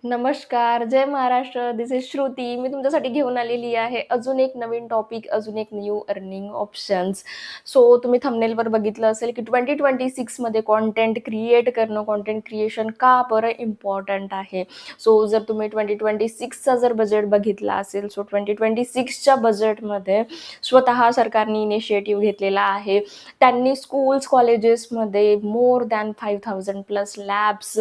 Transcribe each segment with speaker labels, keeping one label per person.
Speaker 1: नमस्कार, जय महाराष्ट्र. दिस इज श्रुती. मी तुमच्यासाठी घेऊन आलेली आहे अजून एक नवीन टॉपिक, अजून एक न्यू अर्निंग ऑप्शन्स. सो तुम्ही थंबनेलवर बघितलं असेल की 2026 मध्ये कंटेंट क्रिएट करणं, कंटेंट क्रिएशन का बरं इम्पॉर्टंट आहे. सो जर तुम्ही 2026चा जर बजेट बघितला असेल, सो 2026च्या बजेटमध्ये स्वतः सरकारने इनिशिएटिव्ह घेतलेला आहे. त्यांनी स्कूल्स, कॉलेजेसमध्ये more than 5000 plus labs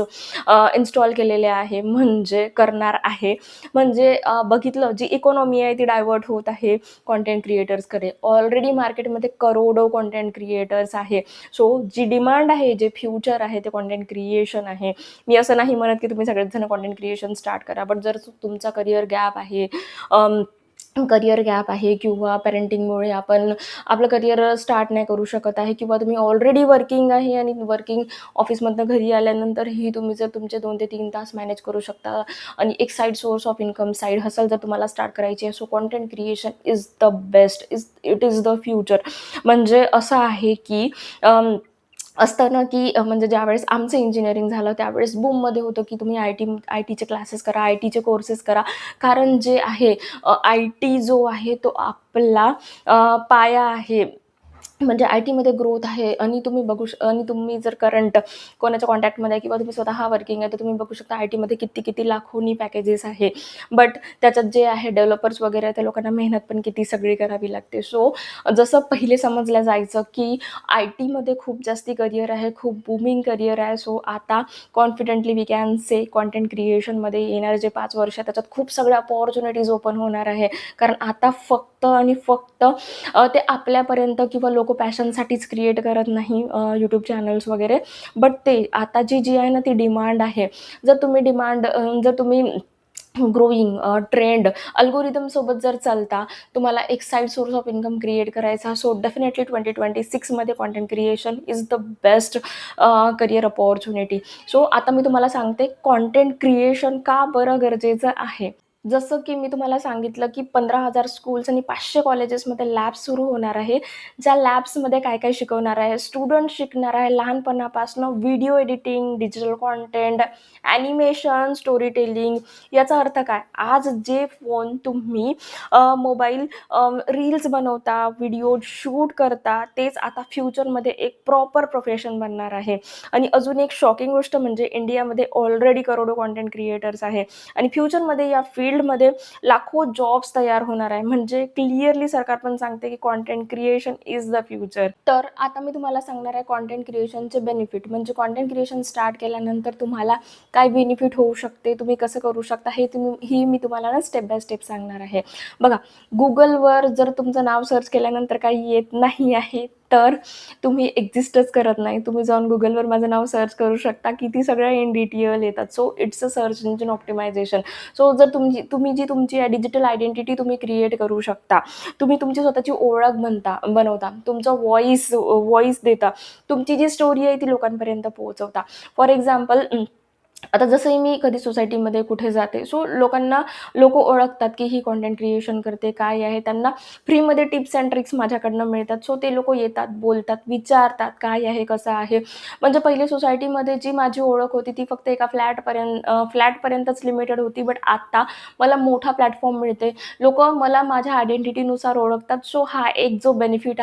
Speaker 1: install केलेले आहे, म्हणजे करणार आहे. म्हणजे बघितलं जी इकॉनॉमी आहे ती डायव्हर्ट होत आहे कंटेंट क्रिएटर्सकडे. ऑलरेडी मार्केटमध्ये करोडो कंटेंट क्रिएटर्स आहे. सो जी डिमांड आहे, जे फ्युचर आहे ते कंटेंट क्रिएशन आहे. मी असं नाही म्हणत की तुम्ही सगळेच जण कंटेंट क्रिएशन स्टार्ट करा, बट जर तुमचा करिअर गॅप आहे, किंवा पेरेंटिंगमुळे आपण आपलं करिअर स्टार्ट नाही करू शकत आहे, किंवा तुम्ही ऑलरेडी वर्किंग आहे आणि वर्किंग ऑफिसमधनं घरी आल्यानंतरही तुम्ही जर तुमचे 2 ते 3 तास मॅनेज करू शकता आणि एक side source of income, side hustle जर तुम्हाला स्टार्ट करायची आहे, so content creation is the best, it is the future. म्हणजे असं आहे की असतं ना की म्हणजे ज्यावेळेस आमचं इंजिनिअरिंग झालं त्यावेळेस बूममध्ये होतं की तुम्ही आय टीचे क्लासेस करा, आय टीचे कोर्सेस करा. कारण जे आहे आय टी जो आहे तो आपला पाया आहे. म्हणजे आय टीमध्ये ग्रोथ आहे आणि आणि तुम्ही जर करंट कोणाच्या कॉन्टॅक्टमध्ये आहे किंवा तुम्ही स्वतः वर्किंग आहे, तर तुम्ही बघू शकता आय टीमध्ये किती लाखोनी पॅकेजेस आहे. बट त्याच्यात जे आहे डेव्हलपर्स वगैरे आहे, त्या लोकांना मेहनत पण किती सगळी करावी लागते. सो जसं पहिले समजलं जायचं की आय टीमध्ये खूप जास्ती करिअर आहे, खूप बूमिंग करिअर आहे. सो आता confidently we can say content क्रिएशनमध्ये येणारे जे 5 वर्ष आहे त्याच्यात खूप सगळ्या अपॉर्च्युनिटीज ओपन होणार आहे. कारण आता फक्त आणि फक्त ते आपल्यापर्यंत किंवा लोक पॅशनसाठीच क्रिएट करत नाही यूट्यूब चॅनल्स वगैरे, बट ते आता जी आहे ना ती डिमांड आहे. जर तुम्ही ग्रोईंग ट्रेंड अल्गोरिदम सोबत जर चालता, तुम्हाला एक side source of income create करायचा, सो डेफिनेटली 2026मध्ये content creation is the best career opportunity. So आता मी तुम्हाला सांगते कंटेंट क्रिएशन का बरं गरजेचं आहे. जसं की मी तुम्हाला सांगितलं की 15,000 स्कूल्स आणि 500 कॉलेजेसमध्ये लॅब्स सुरू होणार आहे. ज्या लॅब्समध्ये काय काय शिकवणार आहे, स्टुडंट शिकणार आहे लहानपणापासून video editing, digital content, animation, story telling. याचा अर्थ काय, आज जे फोन तुम्ही मोबाईल रील्स बनवता, व्हिडिओ शूट करता, तेच आता फ्युचरमध्ये एक प्रॉपर प्रोफेशन बनणार आहे. आणि अजून एक शॉकिंग गोष्ट म्हणजे इंडियामध्ये ऑलरेडी करोडो कंटेंट क्रिएटर्स आहे आणि फ्युचरमध्ये या फील्डमध्ये लाखो जॉब्स तयार होणार आहे. म्हणजे क्लिअरली सरकार पण सांगते की content creation is the future. तर आता मी तुम्हाला सांगणार आहे कंटेंट क्रिएशनचे बेनिफिट, म्हणजे कंटेंट क्रिएशन स्टार्ट केल्यानंतर तुम्हाला काय बेनिफिट होऊ शकते, तुम्ही कसं करू शकता, ही मी तुम्हाला ना स्टेप बाय स्टेप सांगणार आहे. बघा, गुगलवर जर तुमचं नाव सर्च केल्यानंतर काही येत नाही आहे तर तुम्ही एक्झिस्टच करत नाही. तुम्ही जाऊन गुगलवर माझं नाव सर्च करू शकता, किती सगळ्या इन डिटेल येतात. So it's a search engine optimization. So जर तुम्ही जी तुमची डिजिटल आयडेंटिटी तुम्ही क्रिएट करू शकता, तुम्ही तुमची स्वतःची ओळख बनवता, तुमचा व्हॉइस देता, तुमची जी स्टोरी आहे ती लोकांपर्यंत पोहोचवता. फॉर एक्झाम्पल, आता जसंही मी कधी सोसायटीमध्ये कुठे जाते, सो लोक ओळखतात की ही कंटेंट क्रिएशन करते, काय आहे. त्यांना फ्रीमध्ये टिप्स अँड ट्रिक्स माझ्याकडनं मिळतात. सो ते लोक येतात, बोलतात, विचारतात काय आहे, कसं आहे. म्हणजे पहिले सोसायटीमध्ये जी माझी ओळख होती ती फक्त एका फ्लॅटपर्यंतच लिमिटेड होती, बट आता मला मोठा प्लॅटफॉर्म मिळते. लोक मला माझ्या आयडेंटिटीनुसार ओळखतात. सो हा एक बेनिफिट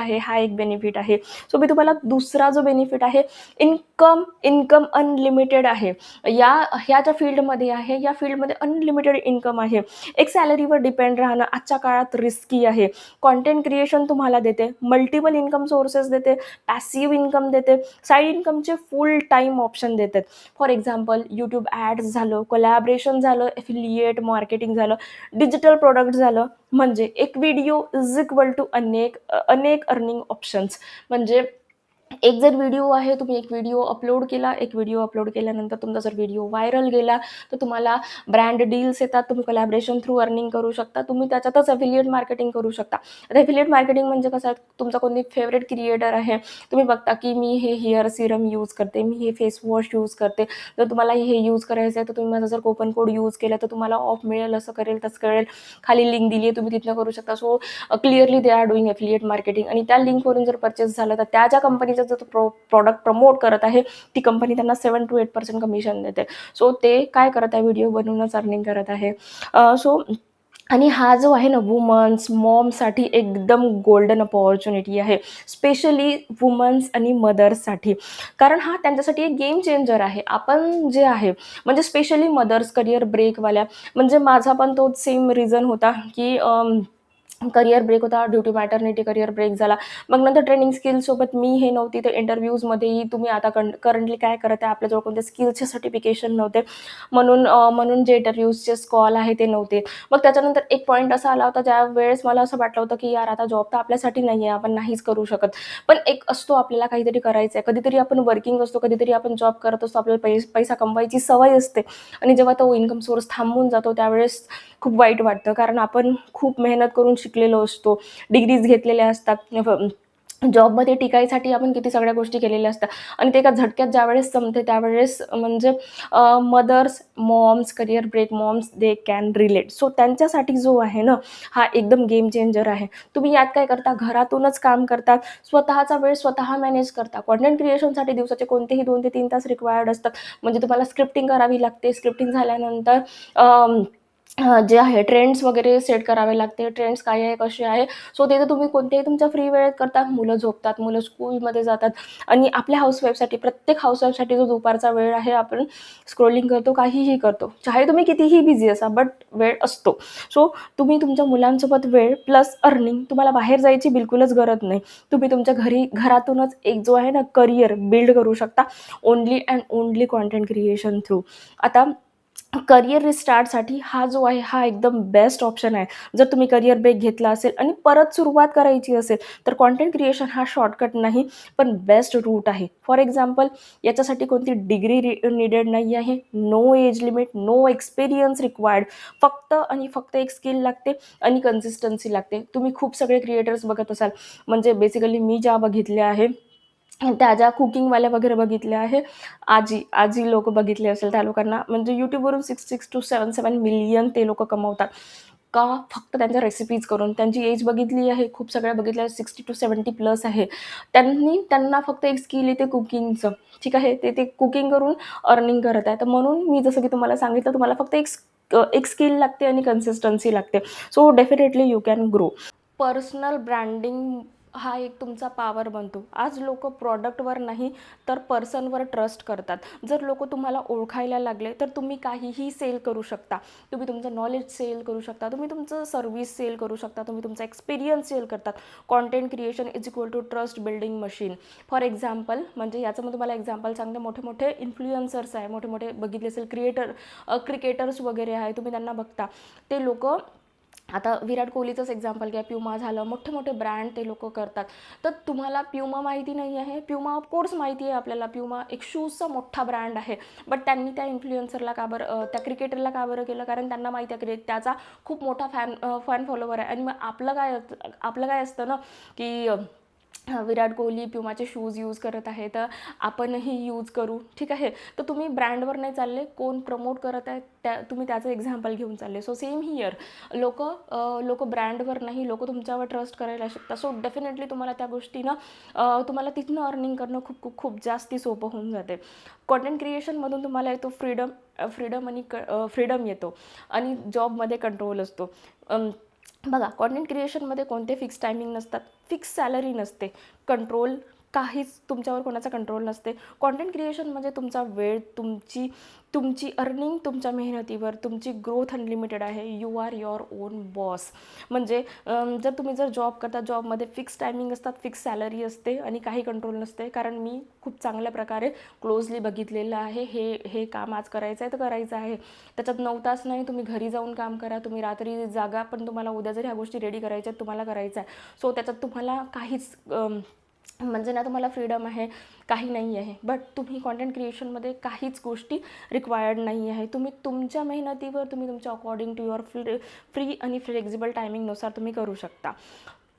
Speaker 1: आहे. सो मी तुम्हाला दुसरा जो बेनिफिट आहे, इन्कम अनलिमिटेड आहे. ह्या ज्या फील्डमध्ये आहे, या फील्डमध्ये अनलिमिटेड इन्कम आहे. एक सॅलरीवर डिपेंड राहणं आजच्या काळात रिस्की आहे. कंटेंट क्रिएशन तुम्हाला देते मल्टिपल इन्कम सोर्सेस देते, पॅसिव्ह इन्कम देते, साईड इन्कमचे फुल टाईम ऑप्शन देतात. फॉर एक्झाम्पल, यूट्यूब ॲड्स झालं, कोलॅबरेशन झालं, एफिलिएट मार्केटिंग झालं, डिजिटल प्रोडक्ट झालं. म्हणजे एक व्हिडिओ इज इक्वल टू अनेक अर्निंग ऑप्शन्स. म्हणजे एक जर व्हिडिओ आहे, तुम्ही एक व्हिडिओ अपलोड केल्यानंतर तुमचा जर व्हिडिओ व्हायरल गेला तर तुम्हाला ब्रँड डील्स येतात, तुम्ही कोलॅबरेशन थ्रू अर्निंग करू शकता, तुम्ही त्याच्यातच एफिलिएट मार्केटिंग करू शकता. आता एफिलिएट मार्केटिंग म्हणजे कसं आहे, तुमचा कोणी फेवरेट क्रिएटर आहे, तुम्ही बघता की मी हे हेअर सिरम यूज करते, मी हे फेस वॉश यूज करते, जर तुम्हाला हे यूज करायचं आहे तर तुम्ही माझा जर कोपन कोड यूज केला तर तुम्हाला ऑफ मिळेल, असं करेल तसं करेल, खाली लिंक दिली आहे, तुम्ही तिथनं करू शकता. So clearly they are doing affiliate marketing. आणि त्या लिंकवरून जर परचेस झालं तर त्या ज्या कंपनीचा कंपनीचं प्रॉडक्ट प्रमोट करत आहे, ती कंपनी त्यांना 7 to 8% कमिशन देते. सो ते काय करत आहे, व्हिडिओ बनवूनच अर्निंग करत आहे. सो आणि हा जो आहे ना वुमन्स, मॉमसाठी एकदम गोल्डन अपॉर्च्युनिटी आहे. स्पेशली वुमन्स आणि मदर्ससाठी. कारण हा त्यांच्यासाठी एक गेम चेंजर आहे. आपण जे आहे म्हणजे स्पेशली मदर्स करियर ब्रेकवाल्या, म्हणजे माझा पण तोच सेम रिझन होता की करियर ब्रेक होता due to maternity. Career break झाला. मग नंतर ट्रेनिंग स्किल्ससोबत मी हे नव्हती, तर इंटरव्ह्यूजमध्येही तुम्ही आता करंटली काय करत आहे, आपल्याजवळ कोणत्या स्किल्सचे सर्टिफिकेशन नव्हते, म्हणून जे इंटरव्ह्यूजचे कॉल आहे ते नव्हते. मग त्याच्यानंतर एक पॉईंट असा आला होता, ज्यावेळेस मला असं वाटलं होतं की यार आता जॉब तर आपल्यासाठी नाही आहे, आपण नाहीच करू शकत. पण एक असतो आपल्याला काहीतरी करायचं आहे, कधीतरी आपण वर्किंग असतो, कधीतरी आपण जॉब करत असतो, आपल्याला पैसा कमवायची सवय असते, आणि जेव्हा तो इन्कम सोर्स थांबून जातो त्यावेळेस खूप वाईट वाटतं. कारण आपण खूप मेहनत करून शिकलेलो असतो, डिग्रीज घेतलेल्या असतात, जॉबमध्ये टिकायसाठी आपण किती सगळ्या गोष्टी केलेल्या असतात, आणि ते एका झटक्यात ज्यावेळेस संपते त्यावेळेस म्हणजे mothers, moms, career break moms they can relate. So त्यांच्यासाठी जो आहे ना हा एकदम गेम चेंजर आहे. तुम्ही यात काय करता, घरातूनच काम करतात, स्वतःचा वेळ स्वतः मॅनेज करता. कॉन्टेंट क्रिएशनसाठी दिवसाचे कोणतेही 2 ते 3 तास रिक्वायर्ड असतात. म्हणजे तुम्हाला स्क्रिप्टिंग करावी लागते. स्क्रिप्टिंग झाल्यानंतर जे आहे ट्रेंड्स वगैरे सेट करावे लागते. ट्रेंड्स काय आहे, कसे आहे, सो ते तर तुम्ही कोणत्याही तुमच्या फ्री वेळेत करता. मुलं झोपतात, मुलं स्कूलमध्ये जातात, आणि आपल्या हाऊसवाईफसाठी, प्रत्येक हाऊसवाईफसाठी जो दुपारचा वेळ आहे, आपण स्क्रोलिंग करतो, काहीही करतो, चाहे तुम्ही कितीही बिझी असा, बट वेळ असतो. सो तुम्ही तुमच्या मुलांसोबत वेळ प्लस अर्निंग, तुम्हाला बाहेर जायची बिलकुलच गरज नाही. तुम्ही तुमच्या घरातूनच एक जो आहे ना करियर बिल्ड करू शकता, only and only content creation through. आता करियर रिस्टार्टसाठी हा जो आहे हा एकदम बेस्ट ऑप्शन आहे. जर तुम्ही करियर ब्रेक घेतला असेल आणि परत सुरुवात करायची असेल, तर कॉन्टेंट क्रिएशन हा शॉर्टकट नाही, पण बेस्ट रूट आहे. फॉर एक्झाम्पल, याच्यासाठी कोणती डिग्री निडेड नाही आहे, no age limit, no experience required. फक्त आणि फक्त एक स्किल लागते आणि कन्सिस्टन्सी लागते. तुम्ही खूप सगळे क्रिएटर्स बघत असाल, म्हणजे बेसिकली मी ज्या बघितल्या आहे त्या ज्या कुकिंगवाल्या वगैरे बघितल्या आहे, आजी लोक बघितले असेल, त्या लोकांना म्हणजे यूट्यूबवरून 6 to 7 मिलियन ते लोक कमवतात. का? फक्त त्यांच्या रेसिपीज करून. त्यांची एज बघितली आहे, खूप सगळ्या बघितल्या, 60 to 70+ आहे. त्यांना फक्त एक स्किल येते कुकिंगचं, ठीक आहे, ते कुकिंग करून अर्निंग करत आहे. तर म्हणून मी जसं की तुम्हाला सांगितलं, तुम्हाला फक्त एक स्किल लागते आणि कन्सिस्टन्सी लागते. So definitely you can grow. Personal branding हा एक तुमचा पॉवर बनतो. आज लोक प्रॉडक्टवर नाही तर पर्सनवर ट्रस्ट करतात. जर लोक तुम्हाला ओळखायला लागले तर तुम्ही काहीही सेल करू शकता. तुम्ही तुमचं नॉलेज सेल करू शकता, तुम्ही तुमचं सर्व्हिस सेल करू शकता, तुम्ही तुमचा एक्सपिरियन्स सेल करतात. Content creation is equal to trust building machine. For example, म्हणजे याचं मी तुम्हाला एक्झाम्पल सांगते. मोठे मोठे इन्फ्लुएन्सर्स आहे, मोठे मोठे बघितले असेल क्रिकेटर्स वगैरे आहे, तुम्ही त्यांना बघता. ते लोक, आता विराट कोहलीचंच एक्झाम्पल घ्या, प्युमा झालं, मोठे मोठे ब्रँड ते लोक करतात. तर तुम्हाला प्युमा माहिती नाही आहे, प्युमा ऑफकोर्स माहिती आहे आपल्याला, प्युमा एक शूजचा मोठा ब्रँड आहे. बट त्यांनी त्या इन्फ्लुएन्सरला का बरं, त्या क्रिकेटरला का बरं केलं? कारण त्यांना माहिती आहे की त्याचा खूप मोठा फॅन फॉलोवर आहे. आणि मग आपलं काय असतं ना की विराट कोहली प्युमाचे शूज यूज करत आहे, तर आपणही यूज करू, ठीक आहे. तर तुम्ही ब्रँडवर नाही चालले, कोण प्रमोट करत आहे तुम्ही त्याचं एक्झाम्पल घेऊन चालले. सो सेम हिअर, लोक ब्रँडवर नाही, लोक तुमच्यावर ट्रस्ट करायला शिकतात. सो डेफिनेटली तुम्हाला त्या गोष्टीनं तुम्हाला तिथनं अर्निंग करणं खूप खूप खूप जास्ती सोपं होऊन जाते. कॉन्टेंट क्रिएशनमधून तुम्हाला येतो फ्रीडम येतो, आणि जॉबमध्ये कंट्रोल असतो. बघा, कॉन्टेंट क्रिएशनमध्ये कोणते फिक्स टायमिंग नसतात, फिक्स सॅलरी नसते, कंट्रोल काहीच तुमच्यावर कोणाचा कंट्रोल नसते. कॉन्टेंट क्रिएशन म्हणजे तुमचा वेळ, तुमची अर्निंग तुमच्या मेहनतीवर, तुमची ग्रोथ अनलिमिटेड आहे. You are your own boss. म्हणजे जर जॉब करता, जॉबमध्ये फिक्स टायमिंग असतात, फिक्स सॅलरी असते आणि काही कंट्रोल नसते. कारण मी खूप चांगल्या प्रकारे क्लोजली बघितलेलं आहे. हे काम आज करायचं आहे तर करायचं आहे. त्याच्यात 9 तास नाही, तुम्ही घरी जाऊन काम करा, तुम्ही रात्री जागा, पण तुम्हाला उद्या जर ह्या गोष्टी रेडी करायच्या आहेत, तुम्हाला करायचं आहे. सो त्याच्यात तुम्हाला काहीच म्हणजे ना तुम्हाला फ्रीडम आहे, काही नाही आहे. बट तुम्ही कॉन्टेंट क्रिएशनमध्ये काहीच गोष्टी रिक्वायर्ड नाही आहे. तुम्ही तुमच्या मेहनतीवर, तुम्ही तुमच्या अकॉर्डिंग टू युअर फ्री आणि फ्लेक्झिबल टायमिंगनुसार तुम्ही करू शकता.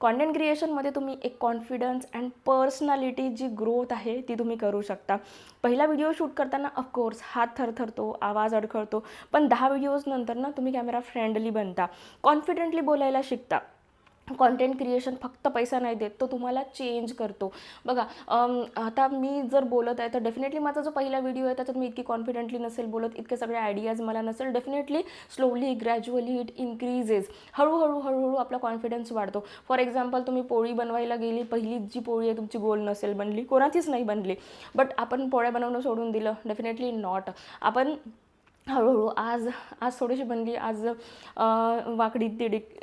Speaker 1: कॉन्टेंट क्रिएशनमध्ये तुम्ही एक कॉन्फिडन्स अँड पर्सनॅलिटी जी ग्रोथ आहे ती तुम्ही करू शकता. पहिला व्हिडिओ शूट करताना ऑफकोर्स हात थरथरतो, आवाज अडखळतो, पण 10 व्हिडिओज नंतर ना तुम्ही कॅमेरा फ्रेंडली बनता, कॉन्फिडेंटली बोलायला शिकता. कॉन्टेंट क्रिएशन फक्त पैसा नाही देत, तो तुम्हाला चेंज करतो. बघा आता मी जर बोलत आहे तर डेफिनेटली माझा जो पहिला व्हिडिओ आहे त्याच्यात मी इतकी कॉन्फिडेंटली नसेल बोलत, इतके सगळे आयडियाज मला नसेल. Definitely slowly gradually it increases. हळूहळू आपला कॉन्फिडन्स वाढतो. फॉर एक्झाम्पल तुम्ही पोळी बनवायला गेली, पहिली जी पोळी आहे तुमची गोल नसेल बनली, कोणाचीच नाही बनली, बट आपण पोळ्या बनवणं सोडून दिलं? Definitely not. आपण हळूहळू आज आज थोडीशी बनली, आज वाकडी तिडीक,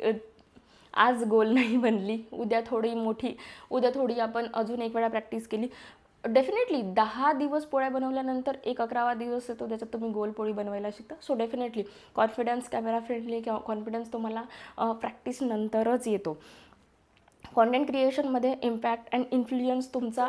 Speaker 1: आज गोल नाही बनली, उद्या थोडी मोठी, उद्या थोडी आपण अजून एक वेळा प्रॅक्टिस केली. डेफिनेटली 10 दिवस पोळ्या बनवल्यानंतर एक 11वा दिवस येतो त्याच्यात तुम्ही गोल पोळी बनवायला शिकता. So definitely confidence, camera friendly confidence तुम्हाला प्रॅक्टिस नंतरच येतो. कॉन्टेंट क्रिएशनमध्ये इम्पॅक्ट अँड इन्फ्लुअन्स तुमचा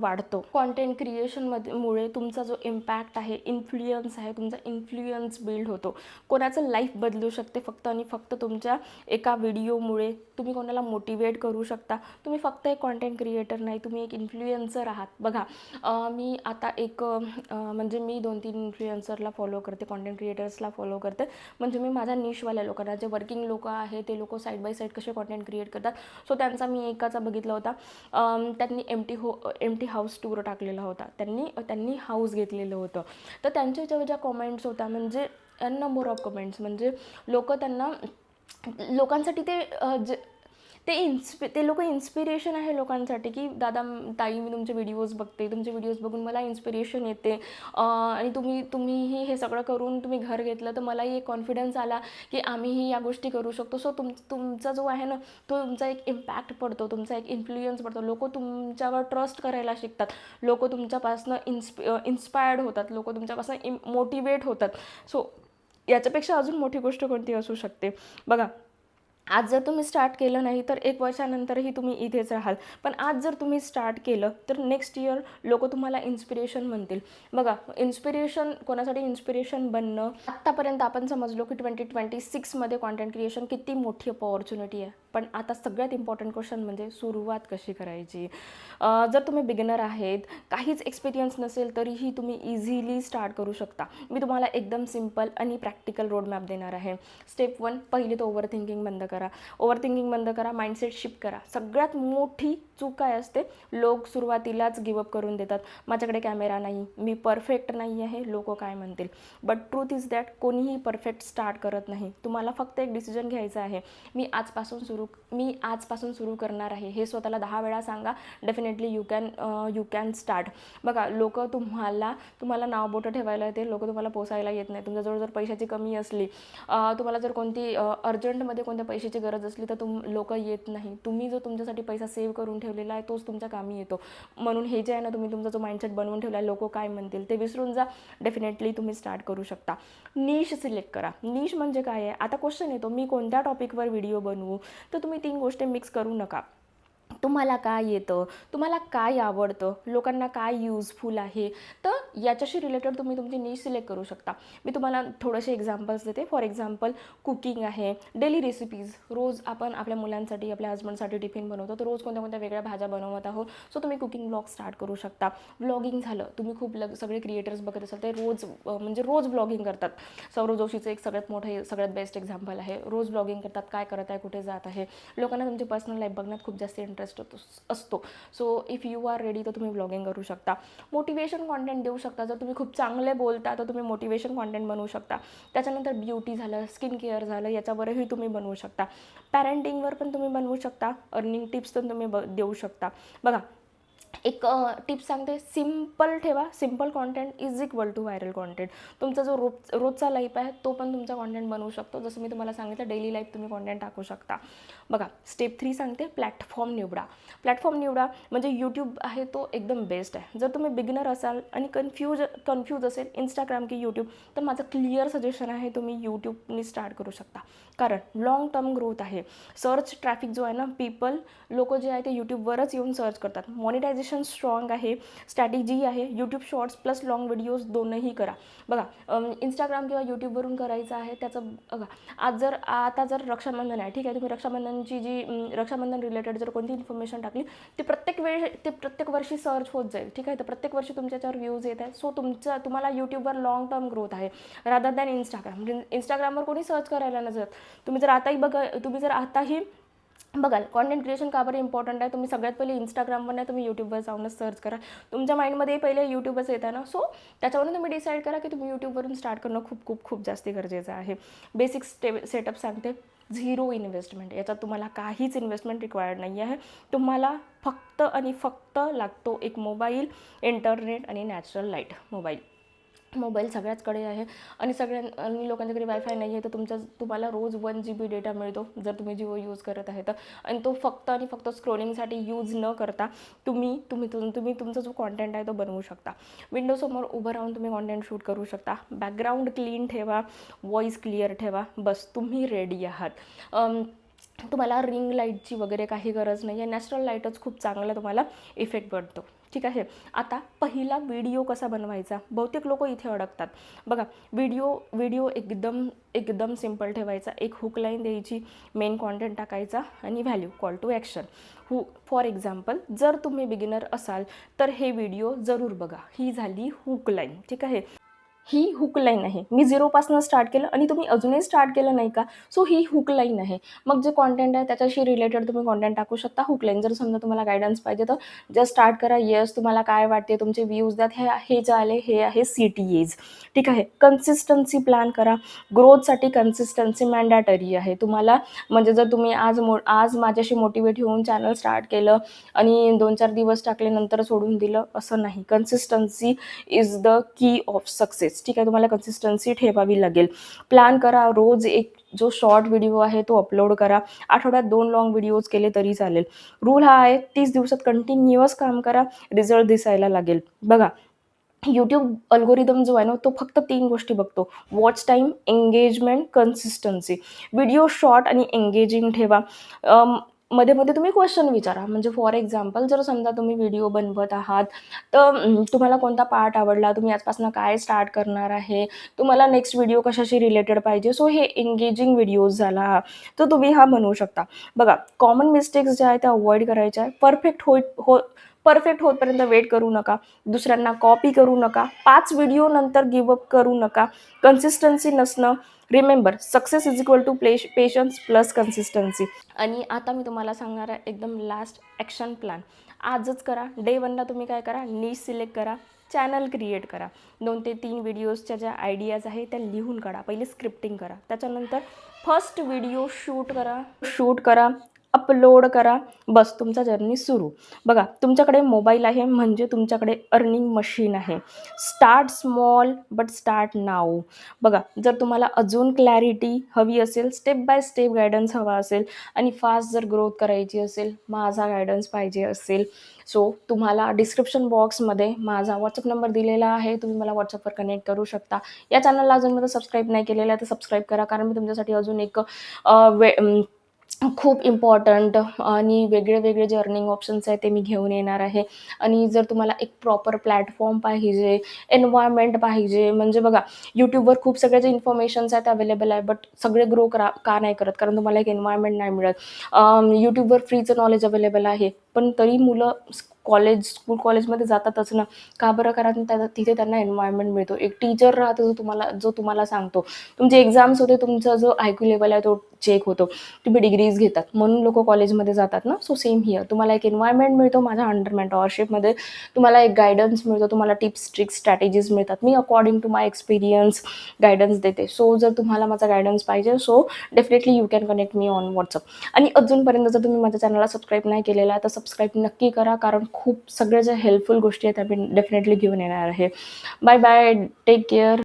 Speaker 1: वाढतो. कॉन्टेंट क्रिएशनमध्ये मुळे तुमचा जो इम्पॅक्ट आहे, इन्फ्लुअन्स आहे, तुमचा इन्फ्लुअन्स बिल्ड होतो. कोणाचं लाईफ बदलू शकते फक्त आणि फक्त तुमच्या एका व्हिडिओमुळे. तुम्ही कोणाला मोटिवेट करू शकता. तुम्ही फक्त एक कॉन्टेंट क्रिएटर नाही, तुम्ही एक इन्फ्लुएन्सर आहात. बघा मी आता एक म्हणजे मी 2-3 इन्फ्लुएन्सरला फॉलो करते, कॉन्टेंट क्रिएटर्सला फॉलो करते. म्हणजे मी माझ्या निशवाल्या लोकांना, जे वर्किंग लोक आहेत ते लोक साईड बाय साईड कसे कॉन्टेंट क्रिएट करतात. सो त्यांचा मी एकाचा बघितला होता. त्यांनी एम्प्टी हाऊस टूर टाकलेला होता. त्यांनी हाऊस घेतलेलं होतं. तर त्यांच्या ज्या कॉमेंट्स होत्या, म्हणजे नंबर ऑफ कमेंट्स, म्हणजे लोकांसाठी ते लोक इन्स्पिरेशन आहे लोकांसाठी, की दादा ताई मी तुमचे व्हिडिओज बघते, तुमचे व्हिडिओज बघून मला इन्स्पिरेशन येते आणि तुम्हीही हे सगळं करून तुम्ही घर घेतलं तर मलाही एक कॉन्फिडन्स आला की आम्हीही या गोष्टी करू शकतो. सो तुमचा जो आहे ना तो तुमचा एक इम्पॅक्ट पडतो, तुमचा एक इन्फ्लुअन्स पडतो. लोक तुमच्यावर ट्रस्ट करायला शिकतात, लोक तुमच्यापासून इन्स्पायर्ड होतात, लोक तुमच्यापासून मोटिवेट होतात. सो याच्यापेक्षा अजून मोठी गोष्ट कोणती असू शकते? बघा आज जर तुम्ही स्टार्ट केलं नाही तर 1 वर्षानंतरही तुम्ही इथेच राहाल. पण आज जर तुम्ही स्टार्ट केलं तर नेक्स्ट इयर लोक तुम्हाला इन्स्पिरेशन म्हणतील. बघा इन्स्पिरेशन कोणासाठी इन्स्पिरेशन बनणं, आत्तापर्यंत आपण समजलो की 2026मध्ये कॉन्टेंट क्रिएशन किती मोठी अपॉर्च्युनिटी आहे. पण आता सगळ्यात इम्पॉर्टंट क्वेश्चन म्हणजे सुरुवात कशी करायची. जर तुम्ही बिगिनर आहेत, काहीच एक्सपिरियन्स नसेल तरीही तुम्ही इझिली स्टार्ट करू शकता. मी तुम्हाला एकदम सिम्पल आणि प्रॅक्टिकल रोडमॅप देणार आहे. स्टेप 1, पहिले तो ओव्हर थिंकिंग बंद करा. माइंडसेट शिफ्ट करा. सगळ्यात मोठी चूक काय असते, लोक सुरुवातीलाच गिवअप करून देतात. माझ्याकडे कॅमेरा नाही, मी परफेक्ट नाही आहे, लोक काय म्हणतील. बट ट्रूथ इज दॅट कोणीही परफेक्ट स्टार्ट करत नाही. तुम्हाला फक्त एक डिसिजन घ्यायचा आहे, मी आजपासून सुरू करणार आहे. हे स्वतःला 10 वेळा सांगा. Definitely you can start. बघा लोक तुम्हाला नाव बोटं ठेवायला येते, लोक तुम्हाला पोसायला येत नाही. तुमच्याजवळ जर पैशाची कमी असली, तुम्हाला जर कोणती अर्जंटमध्ये कोणत्या पैशाची गरज असली तर लोक येत नाही. तुम्ही जो तुमच्यासाठी पैसा सेव्ह करून ठेवलेला आहे तोच तुमच्या कामी येतो. म्हणून हे जे आहे ना, तुम्ही तुमचा जो माइंडसेट बनवून ठेवला आहे, लोक काय म्हणतील ते विसरून जा. डेफिनेटली तुम्ही स्टार्ट करू शकता. निश सिलेक्ट करा. निश म्हणजे काय आहे? आता क्वेश्चन येतो, मी कोणत्या टॉपिकवर व्हिडिओ बनवू? तर तुम्ही 3 गोष्टी मिक्स करू नका. तुम्हाला काय येतं, तुम्हाला काय आवडतं, लोकांना काय यूजफुल आहे, तर याच्याशी रिलेटेड तुम्ही तुमची निश सिलेक्ट करू शकता. मी तुम्हाला थोडेसे एक्झाम्पल्स देते. फॉर एक्झाम्पल कुकिंग आहे, डेली रेसिपीज. रोज आपण आपल्या मुलांसाठी, आपल्या हस्बंडसाठी टिफिन बनवतो, तर रोज कोणत्या वेगळ्या भाज्या बनवत आहोत. सो तुम्ही कुकिंग ब्लॉग स्टार्ट करू शकता. व्लॉगिंग झालं, तुम्ही खूप सगळे क्रिएटर्स बघत असाल ते रोज व्लॉगिंग करतात. सौरव जोशीचं एक सगळ्यात बेस्ट एक्झाम्पल आहे. रोज व्लॉगिंग करतात, काय करत आहे, कुठे जात आहे. लोकांना तुमची पर्सनल लाईफ बघण्यात खूप जास्त इंटरेस्ट असतो. So if you are ready तर तुम्ही व्लॉगिंग करू शकता. मोटिवेशन कॉन्टेंट देऊ शकता. जर तुम्ही खूप चांगले बोलता तर तुम्ही मोटिवेशन कॉन्टेंट बनवू शकता. त्याच्यानंतर ब्युटी झालं, स्किन केअर झालं, याच्यावरही तुम्ही बनवू शकता. पॅरेंटिंगवर पण तुम्ही बनवू शकता. अर्निंग टिप्स पण तुम्ही देऊ शकता. बघा एक टिप सांगते, सिम्पल ठेवा. Simple content is equal to viral content. तुमचा जो रोजचा लाईफ आहे तो पण तुमचा कॉन्टेंट बनवू शकतो. जसं मी तुम्हाला सांगितलं, डेली लाईफ तुम्ही कॉन्टेंट टाकू शकता. बघा स्टेप 3 सांगते, प्लॅटफॉर्म निवडा. म्हणजे यूट्यूब आहे तो एकदम बेस्ट आहे. जर तुम्ही बिगिनर असाल आणि कन्फ्यूज असेल इंस्टाग्राम की यूट्यूब, तर माझं क्लिअर सजेशन आहे, तुम्ही यूट्यूबनी स्टार्ट करू शकता. कारण लॉंग टर्म ग्रोथ आहे. सर्च ट्रॅफिक जो आहे ना, लोक जे आहे ते यूट्यूबवरच येऊन सर्च करतात. मॉनिटायझेशन स्ट्रॉंग आहे. स्ट्रॅटेजी आहे, YouTube shorts plus long videos दोनही करा. बघा इंस्टाग्राम किंवा यूट्यूबवरून करायचं आहे त्याचं बघा. आता जर रक्षाबंधन आहे, ठीक आहे, तुम्ही रक्षाबंधन रिलेटेड जर कोणती इन्फॉर्मेशन टाकली ते प्रत्येक वर्षी सर्च होत जाईल. ठीक आहे, तर प्रत्येक वर्षी तुमच्यावर व्ह्यूज येत आहेत. सो तुम्हाला यूट्यूबवर लॉंग टर्म ग्रोथ आहे रादर दॅन इंस्टाग्रामवर कोणी सर्च करायला नसत. तुम्ही जर आताही बघा कॉन्टेंट क्रिएशन का बरं इम्पॉर्टंट आहे. तुम्ही सगळ्यात पहिले इंस्टाग्रामवर नाही, तुम्ही यूट्यूबवर जाऊनच सर्च करा. तुमच्या माइंडमध्ये पहिले यूट्यूबच येतं ना, सो त्याच्यावरून तुम्ही डिसाईड करा की तुम्ही यूट्यूबवरून स्टार्ट करणं खूप खूप खूप जास्त गरजेचं आहे. बेसिक सेटअप सांगते. 0 इन्व्हेस्टमेंट, याच्यात तुम्हाला काहीच इन्व्हेस्टमेंट रिक्वायर्ड नाही आहे. तुम्हाला फक्त आणि फक्त लागतो एक मोबाईल, इंटरनेट आणि नॅचरल लाईट. मोबाईल सगळ्याचकडे आहे आणि आणि लोकांच्या घरी वायफाय नाही आहे, तर तुम्हाला रोज 1 GB डेटा मिळतो जर तुम्ही जिओ यूज करत आहे तर. आणि तो फक्त आणि फक्त स्क्रोलिंगसाठी यूज न करता तुम्ही तुमचा जो कॉन्टेंट आहे तो बनवू शकता. विंडोसमोर उभं राहून तुम्ही कॉन्टेंट शूट करू शकता. बॅकग्राऊंड क्लीन ठेवा, व्हॉईस क्लिअर ठेवा, बस तुम्ही रेडी आहात. तुम्हाला रिंग लाईटची वगैरे काही गरज नाही आहे. नॅचरल लाईटच खूप चांगला तुम्हाला इफेक्ट पडतो. ठीक आहे. आता पहिला व्हिडिओ कसा बनवायचा, बहुतेक लोक इथे अडकतात. बघा व्हिडिओ एकदम सिम्पल ठेवायचा. एक हुक लाईन द्यायची, मेन कॉन्टेंट टाकायचा आणि value, call to action. For example जर तुम्ही बिगिनर असाल तर हे व्हिडिओ जरूर बघा. ही झाली हुक लाईन. ठीक आहे. ही हुक लाईन आहे. मी 0पासून स्टार्ट केलं आणि तुम्ही अजूनही स्टार्ट केलं नाही का, सो ही हुक लाईन आहे. मग जे कॉन्टेंट आहे त्याच्याशी रिलेटेड तुम्ही कॉन्टेंट टाकू शकता. Hook line. जर समजा तुम्हाला गायडन्स पाहिजे तर जस्ट स्टार्ट करा. येस, तुम्हाला काय वाटते, तुमचे व्ह्यूज द्यात, हे जे आले हे आहे CTAs. ठीक आहे. कन्सिस्टन्सी प्लॅन करा. ग्रोथसाठी कन्सिस्टन्सी मॅन्डॅटरी आहे तुम्हाला. म्हणजे जर तुम्ही आज माझ्याशी मोटिवेट होऊन चॅनल स्टार्ट केलं आणि 2-4 दिवस टाकले नंतर सोडून दिलं, असं नाही. Consistency is the key of success. ठीक आहे. तुम्हाला कन्सिस्टन्सी ठेवावी लागेल. प्लॅन करा. रोज एक जो शॉर्ट व्हिडिओ आहे तो अपलोड करा. आठवड्यात 2 लॉंग व्हिडिओज केले तरी चालेल. रूल हा आहे, 30 दिवसात कंटिन्युअस काम करा, रिझल्ट दिसायला लागेल. बघा यूट्यूब अल्गोरिदम जो आहे ना, तो फक्त 3 गोष्टी बघतो. Watch time, engagement, consistency. Video short आणि एंगेजिंग ठेवा. मध्ये मध्ये तुम्ही क्वेश्चन विचारा. म्हणजे फॉर एक्झाम्पल जर समजा तुम्ही व्हिडिओ बनवत आहात तर तुम्हाला कोणता पार्ट आवडला, तुम्ही आजपासून काय स्टार्ट करणार आहे, तुम्हाला नेक्स्ट व्हिडिओ कशाशी रिलेटेड पाहिजे, सो हे एंगेजिंग व्हिडिओज झाला तर तुम्ही हा बनवू शकता. बघा कॉमन मिस्टेक्स ज्या आहेत त्या अवॉइड करायच्या आहे. परफेक्ट होतपर्यंत वेट करू नका. दुसऱ्यांना कॉपी करू नका. 5 व्हिडिओ नंतर गिवअप करू नका. कन्सिस्टन्सी नसणं. Remember, success is equal to patience plus consistency. आणि आता मी तुम्हाला सांगणार आहे एकदम लास्ट ॲक्शन प्लॅन. आजच करा. डे 1ला तुम्ही काय करा, नीश सिलेक्ट करा, चॅनल क्रिएट करा. 2 ते 3 व्हिडिओजच्या ज्या आयडियाज आहेत त्या लिहून काढा. पहिले स्क्रिप्टिंग करा. त्याच्यानंतर फर्स्ट व्हिडिओ शूट करा, अपलोड करा. बस तुमचा जर्नी सुरू. बघा तुमच्याकडे मोबाईल आहे म्हणजे तुमच्याकडे अर्निंग मशीन आहे. Start small but start now. बघा जर तुम्हाला अजून क्लॅरिटी हवी असेल, स्टेप बाय स्टेप गायडन्स हवा असेल आणि फास्ट जर ग्रोथ करायची असेल, माझा गायडन्स पाहिजे असेल, सो तुम्हाला डिस्क्रिप्शन बॉक्समध्ये माझा व्हॉट्सअप नंबर दिलेला आहे. तुम्ही मला व्हॉट्सअपवर कनेक्ट करू शकता. या चॅनलला अजून मला सबस्क्राईब नाही केलेलं आहे तर सबस्क्राईब करा, कारण मी तुमच्यासाठी अजून एक खूप इम्पॉर्टंट आणि वेगळे जे अर्निंग ऑप्शन्स आहेत ते मी घेऊन येणार आहे. आणि जर तुम्हाला एक प्रॉपर प्लॅटफॉर्म पाहिजे, एन्व्हायरमेंट पाहिजे, म्हणजे बघा यूट्यूबवर खूप सगळे जे इन्फॉर्मेशन्स आहेत अवेलेबल आहे, बट सगळे ग्रो का नाही करत, कारण तुम्हाला एक एन्व्हायरमेंट नाही मिळत. यूट्यूबवर फ्रीचं नॉलेज अवेलेबल आहे पण तरी मुलं स्कूल कॉलेजमध्ये जातातच ना. का बरं? कारण तिथे त्यांना एन्व्हायरमेंट मिळतो. एक टीचर राहतो जो तुम्हाला सांगतो. तुमचे एक्झाम्स होते, तुमचा जो IQ लेवल आहे तो चेक होतो, तुम्ही डिग्रीज घेतात म्हणून लोक कॉलेजमध्ये जातात ना. सो सेम हिअर तुम्हाला एक एन्व्हायरमेंट मिळतो. माझ्या अंडर मेंटॉरशिपमध्ये तुम्हाला एक गायडन्स मिळतो, तुम्हाला टिप्स, ट्रिक्स, स्ट्रॅटेजीज मिळतात. मी according to my experience guidance देते. सो जर तुम्हाला माझा गायडन्स पाहिजे, so definitely you can connect me on WhatsApp. आणि अजूनपर्यंत जर तुम्ही माझ्या चॅनलला सबस्क्राईब नाही केलेला आहे तर सबस्क्राईब नक्की करा, कारण खूप सगळ्या ज्या हेल्पफुल गोष्टी आहेत त्या मी डेफिनेटली घेऊन येणार आहे. Bye bye, take care.